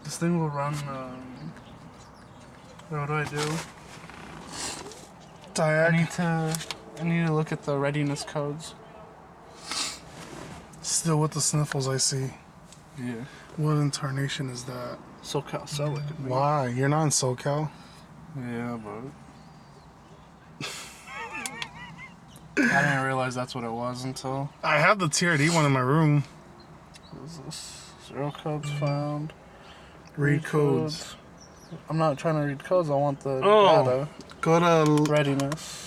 This thing will run, what do I do? Diag. I need to look at the readiness codes. Still with the sniffles, I see. Yeah. What incarnation is that? Socal, Celica. Why? You're not in SoCal? Yeah, but I didn't realize that's what it was until. I have the tier D one in my room. What is this? 0 codes found. Read codes. I'm not trying to read codes, I want the data. Go to Readiness.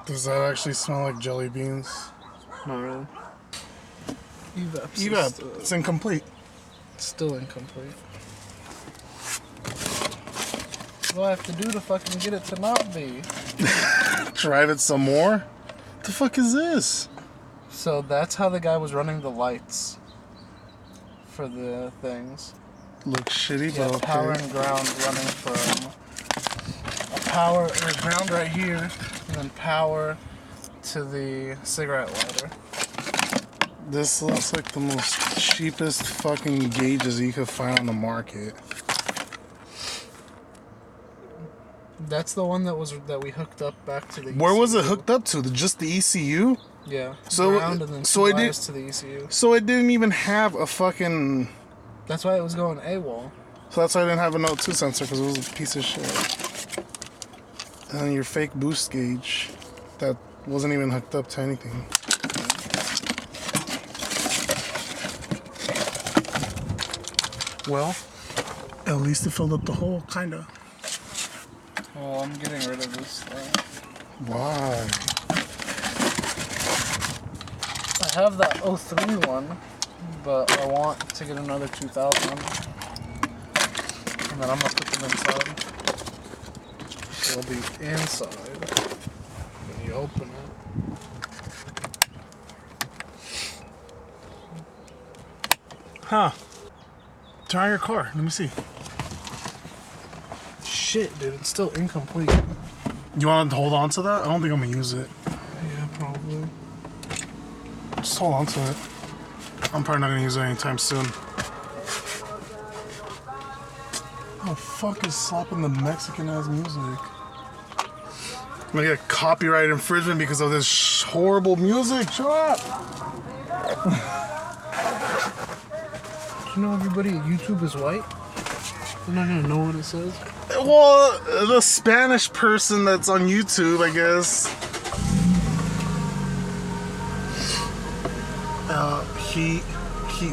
Does that actually smell like jelly beans? Not really. EVAP. It's incomplete. Still incomplete. What do I have to do to fucking get it to not be? Drive it some more? What the fuck is this? So that's how the guy was running the lights for the things. Looks shitty, Yeah, but okay. power and ground running from a power or ground right here, and then power to the cigarette lighter. This looks like the most cheapest fucking gauges you could find on the market. That's the one that we hooked up back to the ECU. Where was it hooked up to? Just the ECU? Yeah. So ground and then so it did to the ECU. So it didn't even have a fucking. That's why it was going AWOL. So that's why I didn't have a Note 2 sensor, because it was a piece of shit. And then your fake boost gauge that wasn't even hooked up to anything. Well, at least it filled up the hole, kinda. Well, I'm getting rid of this thing. Why? I have that 03 one, but I want to get another 2000. And then I'm gonna put them inside. They'll be inside when you open it. Huh. Try your car. Let me see. Shit, dude, it's still incomplete. You want to hold on to that? I don't think I'm going to use it. Yeah, probably. Just hold on to it. I'm probably not going to use it anytime soon. Oh, fuck is slapping the Mexican-ass music? I'm going to get copyright infringement because of this horrible music. Shut up! You know everybody at YouTube is white? They're not gonna know what it says. Well, the Spanish person that's on YouTube, I guess.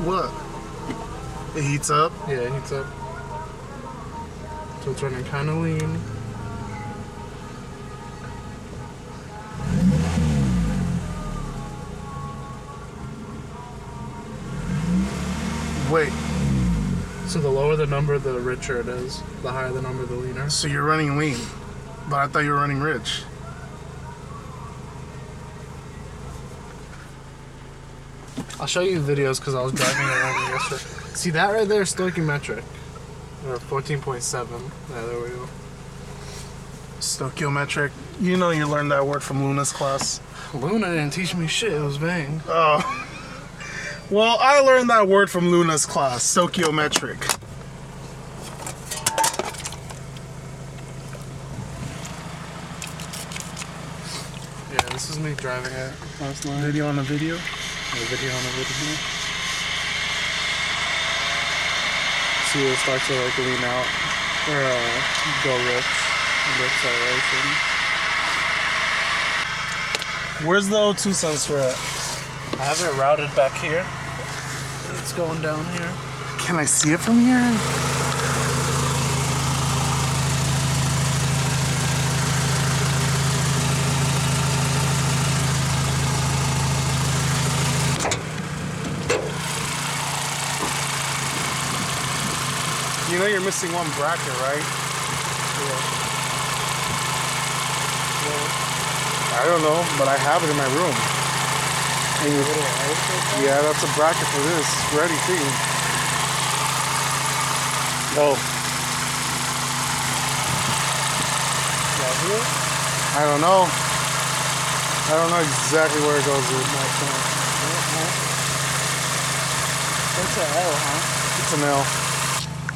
What? It heats up? Yeah, it heats up. So it's running kind of lean. Wait. So the lower the number, the richer it is. The higher the number, the leaner. So you're running lean, but I thought you were running rich. I'll show you videos because I was driving around yesterday. See that right there, stoichiometric. Or 14.7. Yeah, there we go. Stoichiometric. You know you learned that word from Luna's class. Luna didn't teach me shit, it was vain. Oh. Well, I learned that word from Luna's class, stoichiometric. Yeah, this is me driving it last night. Video on a video? Video on a video. See, it starts to like lean out. Or go rich. The acceleration. Where's the O2 sensor at? I have it routed back here. It's going down here. Can I see it from here? You know you're missing one bracket, right? Yeah. I don't know, but I have it in my room. Yeah, that's a bracket for this. Ready too. Oh. I don't know. I don't know exactly where it goes. That's an L, huh? It's an L.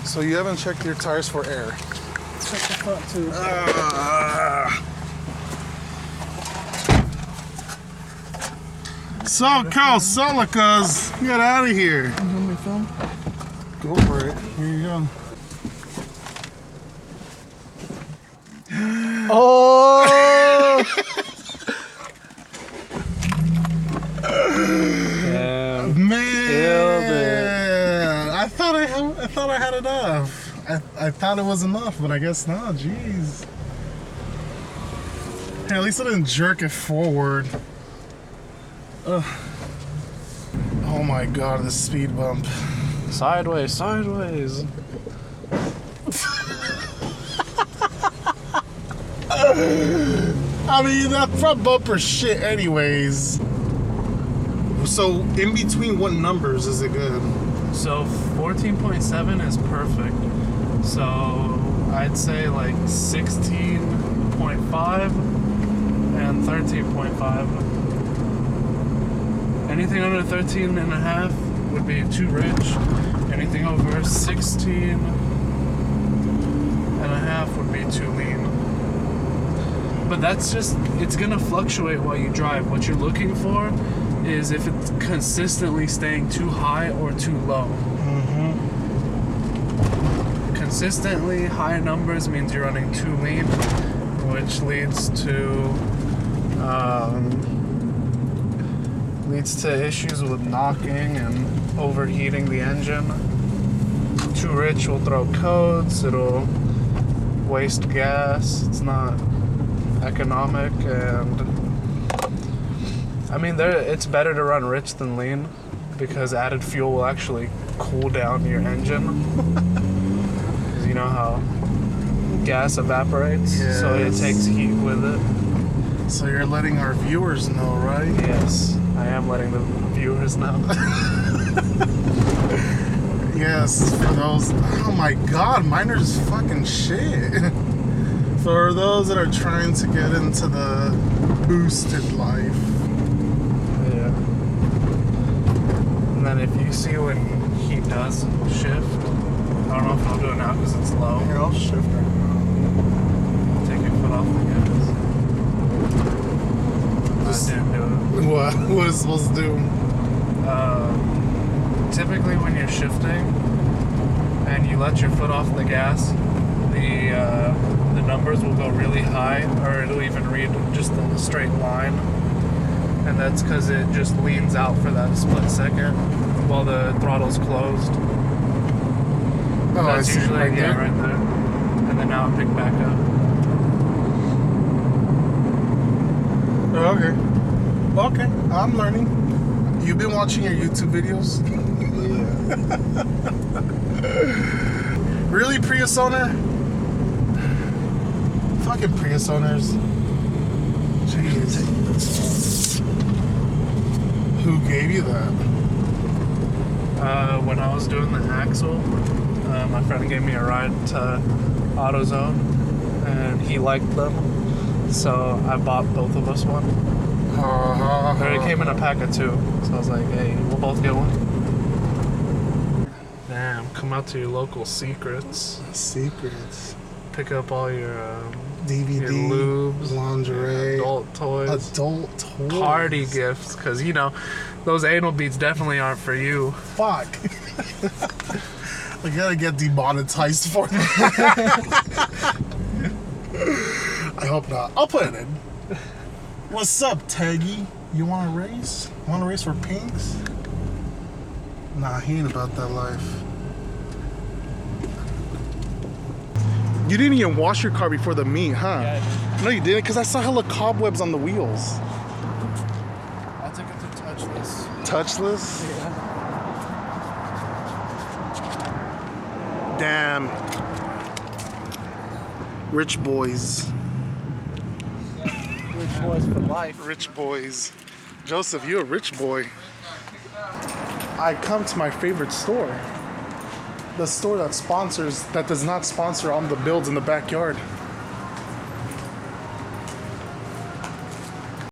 So you haven't checked your tires for air. Check the front too. Socal, Celicas, get out of here. You want me to film? Go for it. Here you go. Oh! Man, I thought I had enough. I thought it was enough, but I guess not. Jeez. Hey, at least I didn't jerk it forward. Ugh. Oh my god, this speed bump. Sideways, sideways. I mean, that front bumper shit anyways. So, in between what numbers is it good? So 14.7 is perfect. So I'd say like 16.5 and 13.5. Anything under 13 and a half would be too rich. Anything over 16 and a half would be too lean. But that's just, it's gonna fluctuate while you drive. What you're looking for is if it's consistently staying too high or too low. Consistently high numbers means you're running too lean, which leads to issues with knocking and overheating the engine. Too rich will throw codes, it'll waste gas, it's not economic, and I mean it's better to run rich than lean because added fuel will actually cool down your engine. Because you know how gas evaporates, yes. So it takes heat with it. So you're letting our viewers know, right? Yes, I am letting the viewers know. Yes, for those. Oh my god, mine are just fucking shit. For those that are trying to get into the boosted life. Yeah. And then if you see when he does shift, I don't know if I'll do it now because it's low. Here, I'll shift right now. Take your foot off the gas. Just I didn't do it. what is it supposed to do? Typically when you're shifting and you let your foot off the gas, the numbers will go really high, or it'll even read just a straight line, and that's because it just leans out for that split second while the throttle's closed. Oh, That's I see. usually Right there? right there, and then now it picked back up. Oh, okay. Okay, I'm learning. You've been watching your YouTube videos? Yeah. Really, Prius owner? Fucking Prius owners. Jeez. Who gave you that? When I was doing the axle, my friend gave me a ride to AutoZone, and he liked them, so I bought both of us one. Or it came in a pack of two, so I was like, hey, we'll both get one. Damn, come out to your local Secrets. Secrets. Pick up all your DVD, your lubes, lingerie, adult toys, party gifts, because you know those anal beads definitely aren't for you. Fuck. I gotta get demonetized for that. I hope not. I'll put it in. What's up, Taggy? You want to race? Want to race for pinks? Nah, he ain't about that life. You didn't even wash your car before the meet, huh? Yeah, No, you didn't, because I saw hella cobwebs on the wheels. I took it to touchless. Touchless? Yeah. Damn. Rich boys. Rich boys for life. Rich boys. Joseph, you a rich boy. I come to my favorite store. The store that does not sponsor all the builds in the backyard.